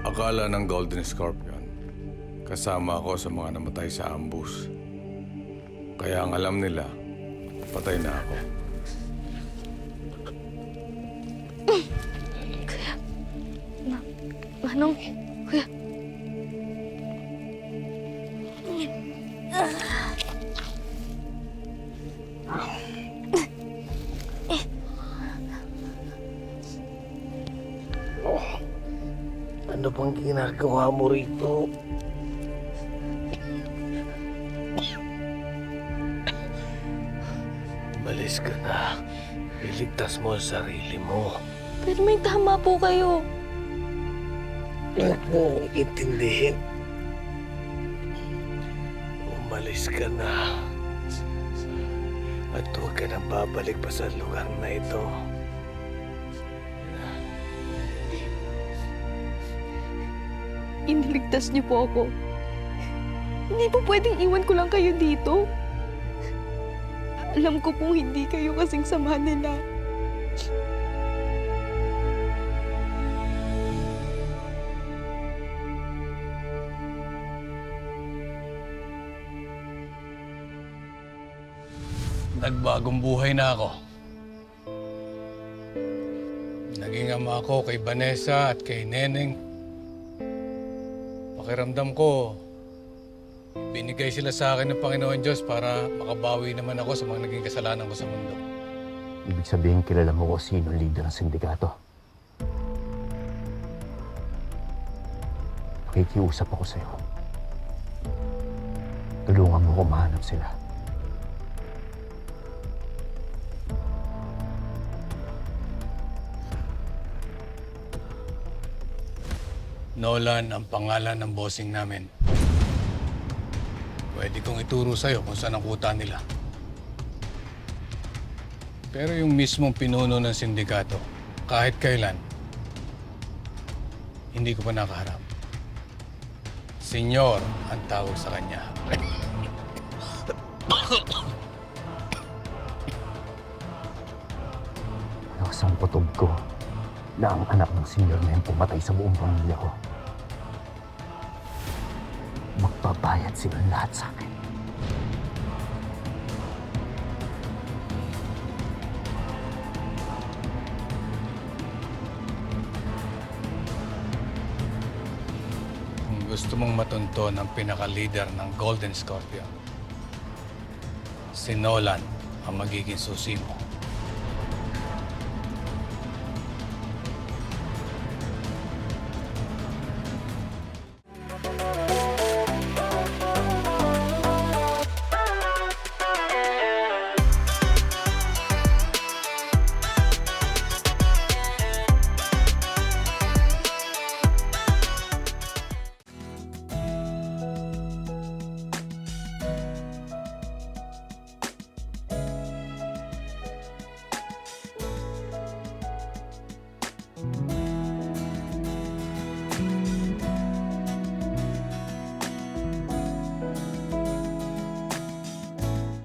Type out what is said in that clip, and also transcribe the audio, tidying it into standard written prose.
Akala ng Golden Scorpion, kasama ako sa mga namatay sa ambush. Kaya ang alam nila, patay na ako. Kuya, Manong, kuya. Ano bang ginagawa mo rito? Umalis ka na. Iligtas mo ang sarili mo. Pero may tama po kayo. Huwag mo intindihin. Umalis ka na. At huwag ka nang babalik pa sa lugar na ito. Iniligtas niyo po ako. Hindi po pwedeng iwan ko lang kayo dito. Alam ko pong hindi kayo kasing sama nila. Nagbagong buhay na ako. Naging ama ako kay Vanessa at kay Neneng. Pakiramdam ko, binigay sila sa akin ng Panginoon Diyos para makabawi naman ako sa mga naging kasalanan ko sa mundo. Ibig sabihin, kilala mo kung sino ang leader ng sindikato. Pakikiusap ako sa'yo. Tulungan mo ko mahanap sila. Nolan ang pangalan ng bossing namin. Pwede kong ituro sa'yo kung saan ang kuta nila. Pero yung mismong pinuno ng sindikato, kahit kailan, hindi ko pa nakaharap. Senyor ang tawag sa kanya. Lakas ang putob ko na ang anak ng senyor na yun pumatay sa buong pamilya ko. Magbabayad silang lahat sa akin. Kung gusto mong matunton ang pinaka-leader ng Golden Scorpion, si Nolan ang magiging susi mo.